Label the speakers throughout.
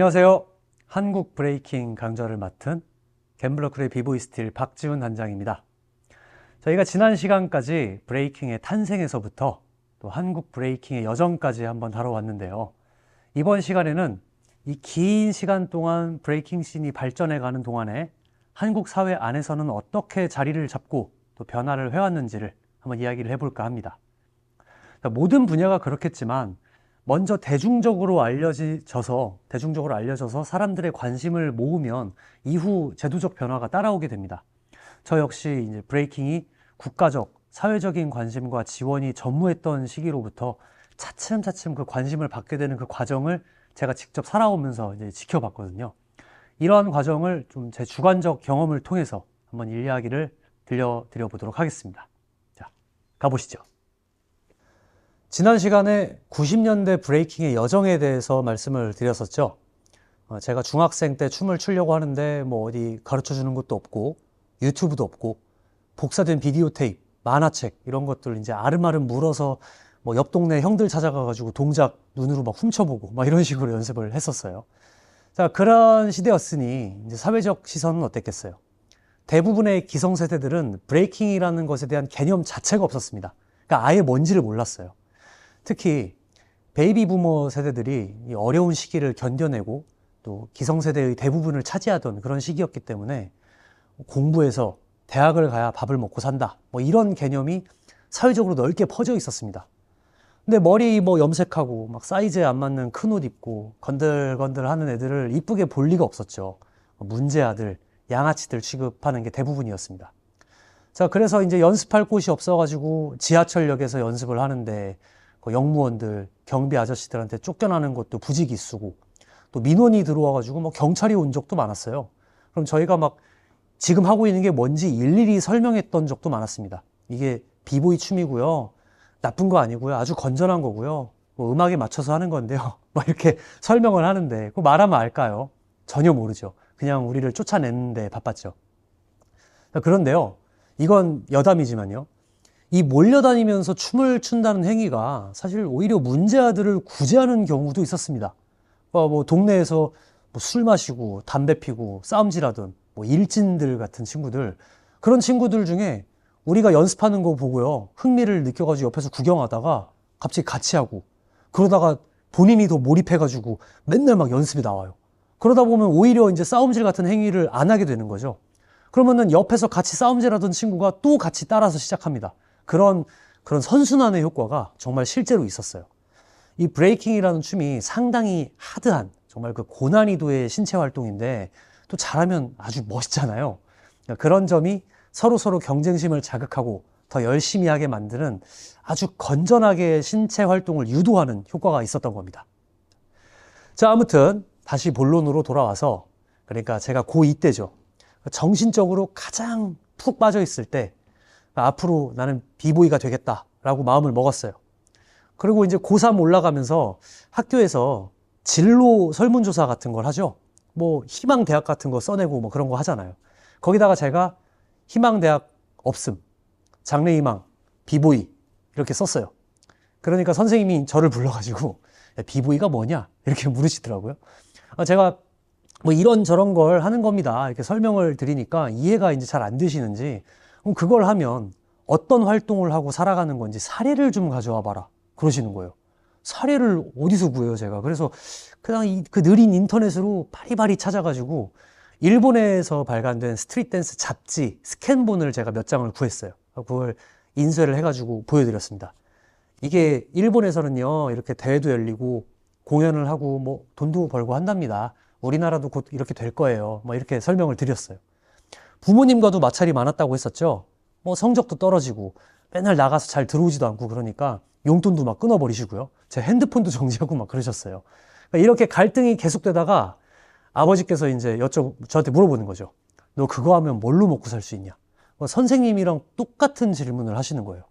Speaker 1: 안녕하세요. 한국 브레이킹 강좌를 맡은 갬블러크루의 비보이 스틸 박지훈 단장입니다. 저희가 지난 시간까지 브레이킹의 탄생에서부터 또 한국 브레이킹의 여정까지 한번 다뤄왔는데요. 이번 시간에는 이 긴 시간 동안 브레이킹 씬이 발전해가는 동안에 한국 사회 안에서는 어떻게 자리를 잡고 또 변화를 해왔는지를 한번 이야기를 해볼까 합니다. 모든 분야가 그렇겠지만 먼저 대중적으로 알려져서 사람들의 관심을 모으면 이후 제도적 변화가 따라오게 됩니다. 저 역시 이제 브레이킹이 국가적, 사회적인 관심과 지원이 전무했던 시기로부터 차츰차츰 그 관심을 받게 되는 그 과정을 제가 직접 살아오면서 이제 지켜봤거든요. 이러한 과정을 좀 제 주관적 경험을 통해서 한번 이야기를 들려드려 보도록 하겠습니다. 자, 가보시죠. 지난 시간에 90년대 브레이킹의 여정에 대해서 말씀을 드렸었죠. 제가 중학생 때 춤을 추려고 하는데 뭐 어디 가르쳐 주는 것도 없고 유튜브도 없고 복사된 비디오 테이프, 만화책 이런 것들 이제 아름아름 물어서 뭐 옆 동네 형들 찾아가 가지고 동작 눈으로 막 훔쳐보고 막 이런 식으로 연습을 했었어요. 자, 그런 시대였으니 이제 사회적 시선은 어땠겠어요? 대부분의 기성세대들은 브레이킹이라는 것에 대한 개념 자체가 없었습니다. 그러니까 아예 뭔지를 몰랐어요. 특히 베이비 부머 세대들이 이 어려운 시기를 견뎌내고 또 기성세대의 대부분을 차지하던 그런 시기였기 때문에 공부해서 대학을 가야 밥을 먹고 산다 뭐 이런 개념이 사회적으로 넓게 퍼져 있었습니다. 근데 머리 뭐 염색하고 막 사이즈에 안 맞는 큰 옷 입고 건들건들 하는 애들을 이쁘게 볼 리가 없었죠. 문제아들, 양아치들 취급하는 게 대부분이었습니다. 자, 그래서 이제 연습할 곳이 없어가지고 지하철역에서 연습을 하는데 그 영무원들, 경비 아저씨들한테 쫓겨나는 것도 부지기수고 또 민원이 들어와가지고 뭐 경찰이 온 적도 많았어요. 그럼 저희가 막 지금 하고 있는 게 뭔지 일일이 설명했던 적도 많았습니다. 이게 비보이 춤이고요. 나쁜 거 아니고요. 아주 건전한 거고요. 뭐 음악에 맞춰서 하는 건데요. 막 이렇게 설명을 하는데 그거 말하면 알까요? 전혀 모르죠. 그냥 우리를 쫓아내는데 바빴죠. 그런데요. 이건 여담이지만요. 이 몰려다니면서 춤을 춘다는 행위가 사실 오히려 문제아들을 구제하는 경우도 있었습니다. 뭐 동네에서 뭐 술 마시고 담배 피고 싸움질하던 뭐 일진들 같은 친구들, 그런 친구들 중에 우리가 연습하는 거 보고요 흥미를 느껴가지고 옆에서 구경하다가 갑자기 같이 하고 그러다가 본인이 더 몰입해가지고 맨날 막 연습이 나와요. 그러다 보면 오히려 이제 싸움질 같은 행위를 안 하게 되는 거죠. 그러면은 옆에서 같이 싸움질하던 친구가 또 같이 따라서 시작합니다. 그런 선순환의 효과가 정말 실제로 있었어요. 이 브레이킹이라는 춤이 상당히 하드한 정말 그 고난이도의 신체 활동인데 또 잘하면 아주 멋있잖아요. 그런 점이 서로 경쟁심을 자극하고 더 열심히 하게 만드는 아주 건전하게 신체 활동을 유도하는 효과가 있었던 겁니다. 자, 아무튼 다시 본론으로 돌아와서, 그러니까 제가 고2 때죠. 정신적으로 가장 푹 빠져 있을 때 앞으로 나는 비보이가 되겠다라고 마음을 먹었어요. 그리고 이제 고3 올라가면서 학교에서 진로 설문조사 같은 걸 하죠. 뭐 희망대학 같은 거 써내고 뭐 그런 거 하잖아요. 거기다가 제가 희망대학 없음, 장래희망, 비보이 이렇게 썼어요. 그러니까 선생님이 저를 불러가지고 야, 비보이가 뭐냐 이렇게 물으시더라고요. 제가 뭐 이런저런 걸 하는 겁니다 이렇게 설명을 드리니까 이해가 이제 잘 안 되시는지, 그럼 그걸 하면 어떤 활동을 하고 살아가는 건지 사례를 좀 가져와 봐라 그러시는 거예요. 사례를 어디서 구해요 제가. 그래서 그냥 그 느린 인터넷으로 바리바리 찾아가지고 일본에서 발간된 스트릿 댄스 잡지 스캔본을 제가 몇 장을 구했어요. 그걸 인쇄를 해가지고 보여드렸습니다. 이게 일본에서는요 이렇게 대회도 열리고 공연을 하고 뭐 돈도 벌고 한답니다. 우리나라도 곧 이렇게 될 거예요. 뭐 이렇게 설명을 드렸어요. 부모님과도 마찰이 많았다고 했었죠. 뭐 성적도 떨어지고 맨날 나가서 잘 들어오지도 않고 그러니까 용돈도 막 끊어버리시고요. 제 핸드폰도 정지하고 막 그러셨어요. 그러니까 이렇게 갈등이 계속되다가 아버지께서 이제 저한테 물어보는 거죠. 너 그거 하면 뭘로 먹고 살 수 있냐? 선생님이랑 똑같은 질문을 하시는 거예요.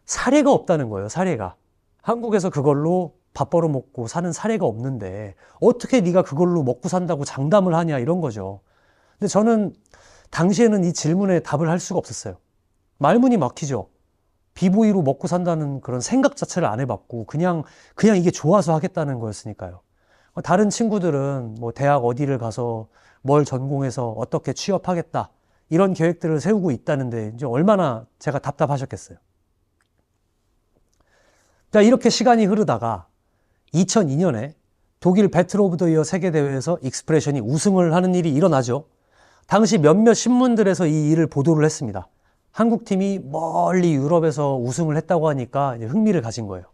Speaker 1: 사례가 없다는 거예요, 사례가. 한국에서 그걸로 밥 벌어 먹고 사는 사례가 없는데 어떻게 네가 그걸로 먹고 산다고 장담을 하냐 이런 거죠. 근데 저는 당시에는 이 질문에 답을 할 수가 없었어요. 말문이 막히죠. 비보이로 먹고 산다는 그런 생각 자체를 안 해봤고 그냥 이게 좋아서 하겠다는 거였으니까요. 다른 친구들은 뭐 대학 어디를 가서 뭘 전공해서 어떻게 취업하겠다 이런 계획들을 세우고 있다는데 이제 얼마나 제가 답답하셨겠어요. 자, 이렇게 시간이 흐르다가 2002년에 독일 배틀 오브 더 이어 세계대회에서 익스프레션이 우승을 하는 일이 일어나죠. 당시 몇몇 신문들에서 이 일을 보도를 했습니다. 한국팀이 멀리 유럽에서 우승을 했다고 하니까 이제 흥미를 가진 거예요.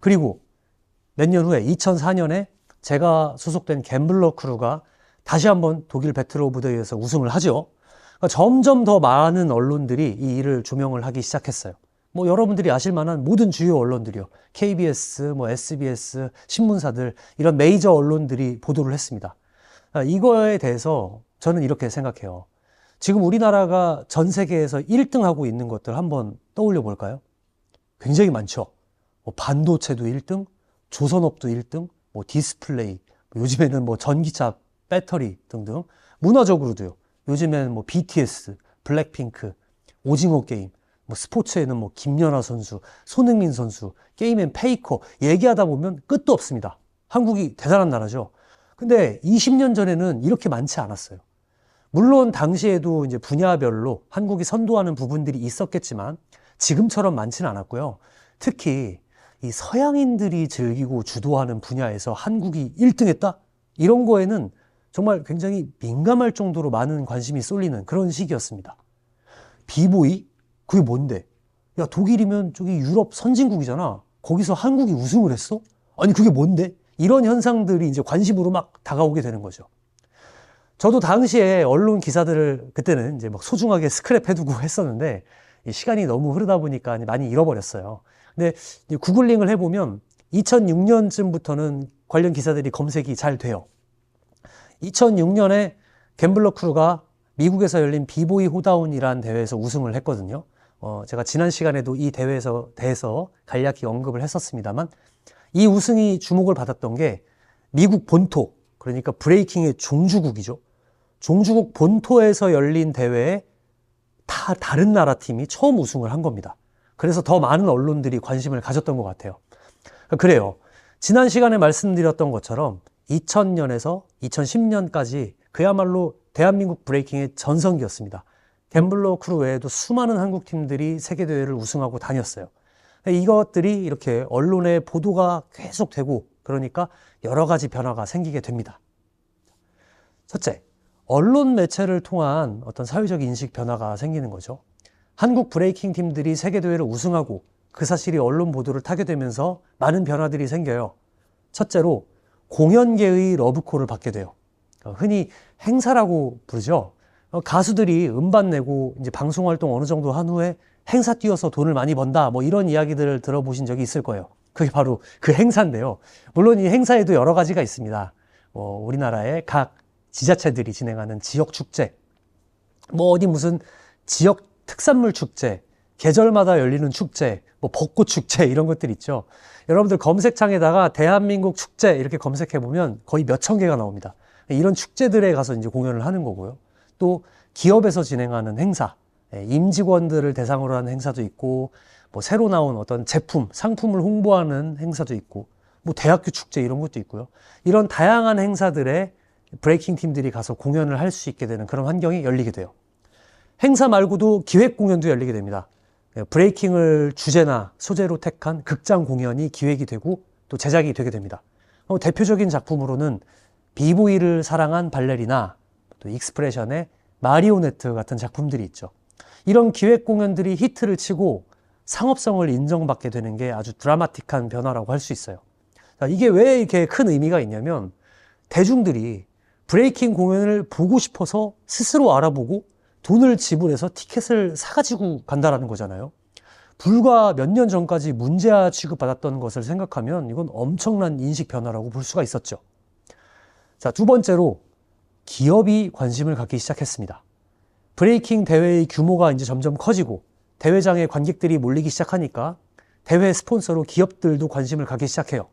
Speaker 1: 그리고 몇 년 후에 2004년에 제가 소속된 갬블러 크루가 다시 한번 독일 배틀 오브 더 이어에서 우승을 하죠. 그러니까 점점 더 많은 언론들이 이 일을 조명을 하기 시작했어요. 뭐 여러분들이 아실 만한 모든 주요 언론들이요. KBS, 뭐 SBS, 신문사들 이런 메이저 언론들이 보도를 했습니다. 이거에 대해서 저는 이렇게 생각해요. 지금 우리나라가 전 세계에서 1등하고 있는 것들 한번 떠올려 볼까요? 굉장히 많죠. 뭐 반도체도 1등, 조선업도 1등, 뭐 디스플레이, 요즘에는 뭐 전기차, 배터리 등등. 문화적으로도요. 요즘에는 뭐 BTS, 블랙핑크, 오징어 게임, 뭐 스포츠에는 뭐 김연아 선수, 손흥민 선수, 게임엔 페이커 얘기하다 보면 끝도 없습니다. 한국이 대단한 나라죠. 근데 20년 전에는 이렇게 많지 않았어요. 물론 당시에도 이제 분야별로 한국이 선도하는 부분들이 있었겠지만 지금처럼 많지는 않았고요. 특히 이 서양인들이 즐기고 주도하는 분야에서 한국이 1등했다? 이런 거에는 정말 굉장히 민감할 정도로 많은 관심이 쏠리는 그런 시기였습니다. 비보이? 그게 뭔데? 야, 독일이면 저기 유럽 선진국이잖아. 거기서 한국이 우승을 했어? 아니, 그게 뭔데? 이런 현상들이 이제 관심으로 막 다가오게 되는 거죠. 저도 당시에 언론 기사들을 그때는 이제 막 소중하게 스크랩 해두고 했었는데 시간이 너무 흐르다 보니까 많이 잃어버렸어요. 근데 구글링을 해보면 2006년쯤부터는 관련 기사들이 검색이 잘 돼요. 2006년에 갬블러 크루가 미국에서 열린 비보이 호다운이라는 대회에서 우승을 했거든요. 제가 지난 시간에도 이 대회에서 대해서 간략히 언급을 했었습니다만 이 우승이 주목을 받았던 게 미국 본토, 그러니까 브레이킹의 종주국이죠. 종주국 본토에서 열린 대회에 다 다른 나라 팀이 처음 우승을 한 겁니다. 그래서 더 많은 언론들이 관심을 가졌던 것 같아요. 그래요. 지난 시간에 말씀드렸던 것처럼 2000년에서 2010년까지 그야말로 대한민국 브레이킹의 전성기였습니다. 갬블러 크루 외에도 수많은 한국 팀들이 세계대회를 우승하고 다녔어요. 이것들이 이렇게 언론에 보도가 계속 되고 그러니까 여러 가지 변화가 생기게 됩니다. 첫째, 언론 매체를 통한 어떤 사회적 인식 변화가 생기는 거죠. 한국 브레이킹 팀들이 세계대회를 우승하고 그 사실이 언론 보도를 타게 되면서 많은 변화들이 생겨요. 첫째로 공연계의 러브콜을 받게 돼요. 흔히 행사라고 부르죠. 가수들이 음반 내고 이제 방송 활동 어느 정도 한 후에 행사 뛰어서 돈을 많이 번다 뭐 이런 이야기들을 들어보신 적이 있을 거예요. 그게 바로 그 행사인데요. 물론 이 행사에도 여러 가지가 있습니다. 우리나라의 각 지자체들이 진행하는 지역 축제, 뭐 어디 무슨 지역 특산물 축제, 계절마다 열리는 축제, 뭐 벚꽃 축제 이런 것들 있죠. 여러분들 검색창에다가 대한민국 축제 이렇게 검색해 보면 거의 몇천 개가 나옵니다. 이런 축제들에 가서 이제 공연을 하는 거고요. 또 기업에서 진행하는 행사, 임직원들을 대상으로 하는 행사도 있고, 뭐 새로 나온 어떤 제품, 상품을 홍보하는 행사도 있고, 뭐 대학교 축제 이런 것도 있고요. 이런 다양한 행사들에 브레이킹 팀들이 가서 공연을 할 수 있게 되는 그런 환경이 열리게 돼요. 행사 말고도 기획 공연도 열리게 됩니다. 브레이킹을 주제나 소재로 택한 극장 공연이 기획이 되고 또 제작이 되게 됩니다. 대표적인 작품으로는 비보이를 사랑한 발레리나, 또 익스프레션의 마리오네트 같은 작품들이 있죠. 이런 기획 공연들이 히트를 치고 상업성을 인정받게 되는 게 아주 드라마틱한 변화라고 할 수 있어요. 이게 왜 이렇게 큰 의미가 있냐면 대중들이 브레이킹 공연을 보고 싶어서 스스로 알아보고 돈을 지불해서 티켓을 사가지고 간다라는 거잖아요. 불과 몇 년 전까지 문제아 취급받았던 것을 생각하면 이건 엄청난 인식 변화라고 볼 수가 있었죠. 자, 두 번째로 기업이 관심을 갖기 시작했습니다. 브레이킹 대회의 규모가 이제 점점 커지고 대회장에 관객들이 몰리기 시작하니까 대회 스폰서로 기업들도 관심을 갖기 시작해요.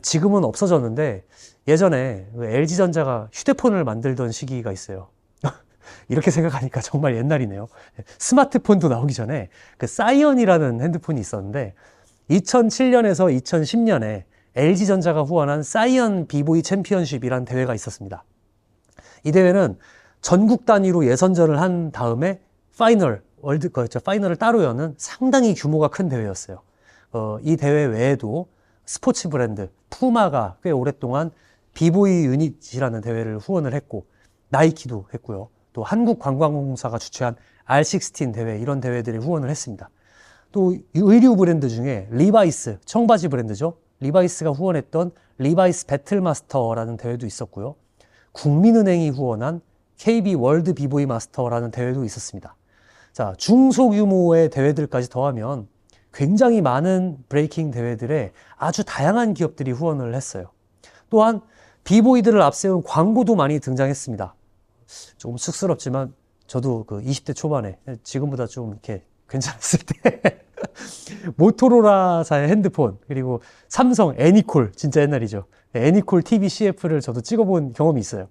Speaker 1: 지금은 없어졌는데 예전에 LG전자가 휴대폰을 만들던 시기가 있어요. 이렇게 생각하니까 정말 옛날이네요. 스마트폰도 나오기 전에 그 사이언이라는 핸드폰이 있었는데 2007년에서 2010년에 LG전자가 후원한 사이언 비보이 챔피언십이라는 대회가 있었습니다. 이 대회는 전국 단위로 예선전을 한 다음에 파이널을 따로 여는 상당히 규모가 큰 대회였어요. 이 대회 외에도 스포츠 브랜드 푸마가 꽤 오랫동안 비보이 유닛이라는 대회를 후원을 했고, 나이키도 했고요. 또 한국관광공사가 주최한 R16 대회, 이런 대회들에 후원을 했습니다. 또 의류 브랜드 중에 리바이스, 청바지 브랜드죠. 리바이스가 후원했던 리바이스 배틀마스터라는 대회도 있었고요. 국민은행이 후원한 KB 월드 비보이 마스터라는 대회도 있었습니다. 자, 중소규모의 대회들까지 더하면 굉장히 많은 브레이킹 대회들에 아주 다양한 기업들이 후원을 했어요. 또한 비보이들을 앞세운 광고도 많이 등장했습니다. 조금 쑥스럽지만 저도 그 20대 초반에, 지금보다 좀 이렇게 괜찮았을 때 모토로라사의 핸드폰, 그리고 삼성 애니콜, 진짜 옛날이죠. 애니콜 TV CF를 저도 찍어본 경험이 있어요.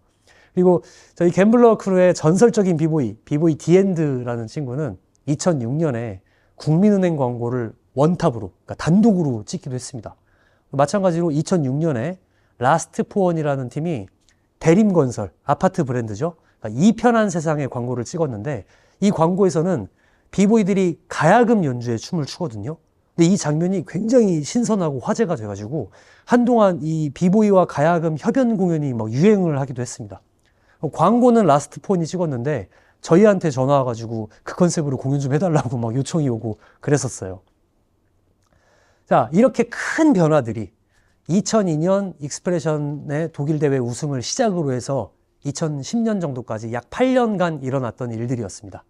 Speaker 1: 그리고 저희 갬블러 크루의 전설적인 비보이 디엔드라는 친구는 2006년에 국민은행 광고를 원탑으로, 그러니까 단독으로 찍기도 했습니다. 마찬가지로 2006년에 라스트포원이라는 팀이 대림건설, 아파트 브랜드죠. 그러니까 이 편한 세상의 광고를 찍었는데, 이 광고에서는 비보이들이 가야금 연주에 춤을 추거든요. 근데 이 장면이 굉장히 신선하고 화제가 돼가지고 한동안 이 비보이와 가야금 협연 공연이 막 유행을 하기도 했습니다. 광고는 라스트폰이 찍었는데 저희한테 전화 와가지고 그 컨셉으로 공연 좀 해달라고 막 요청이 오고 그랬었어요. 자, 이렇게 큰 변화들이 2002년 익스프레션의 독일 대회 우승을 시작으로 해서 2010년 정도까지 약 8년간 일어났던 일들이었습니다.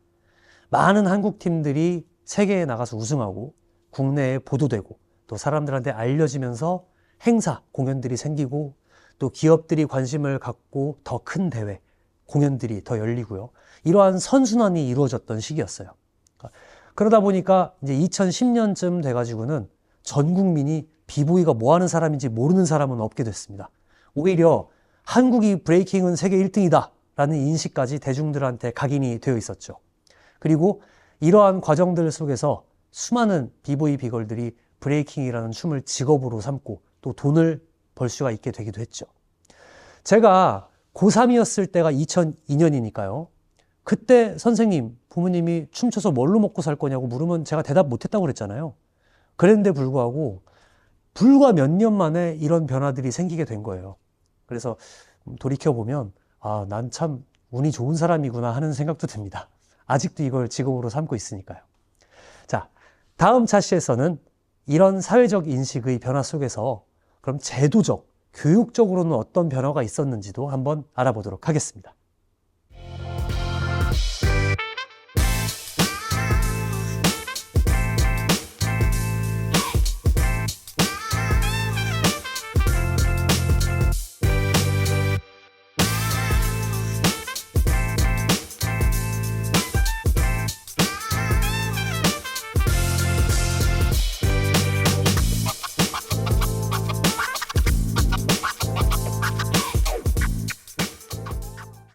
Speaker 1: 많은 한국 팀들이 세계에 나가서 우승하고 국내에 보도되고 또 사람들한테 알려지면서 행사, 공연들이 생기고 또 기업들이 관심을 갖고 더 큰 대회, 공연들이 더 열리고요. 이러한 선순환이 이루어졌던 시기였어요. 그러다 보니까 이제 2010년쯤 돼가지고는 전 국민이 비보이가 뭐 하는 사람인지 모르는 사람은 없게 됐습니다. 오히려 한국이 브레이킹은 세계 1등이다 라는 인식까지 대중들한테 각인이 되어 있었죠. 그리고 이러한 과정들 속에서 수많은 비보이 비걸들이 브레이킹이라는 춤을 직업으로 삼고 또 돈을 벌 수가 있게 되기도 했죠. 제가 고3이었을 때가 2002년이니까요. 그때 선생님, 부모님이 춤춰서 뭘로 먹고 살 거냐고 물으면 제가 대답 못했다고 그랬잖아요. 그랬는데 불구하고 불과 몇 년 만에 이런 변화들이 생기게 된 거예요. 그래서 돌이켜보면 아, 난 참 운이 좋은 사람이구나 하는 생각도 듭니다. 아직도 이걸 직업으로 삼고 있으니까요. 자, 다음 차시에서는 이런 사회적 인식의 변화 속에서 그럼 제도적, 교육적으로는 어떤 변화가 있었는지도 한번 알아보도록 하겠습니다.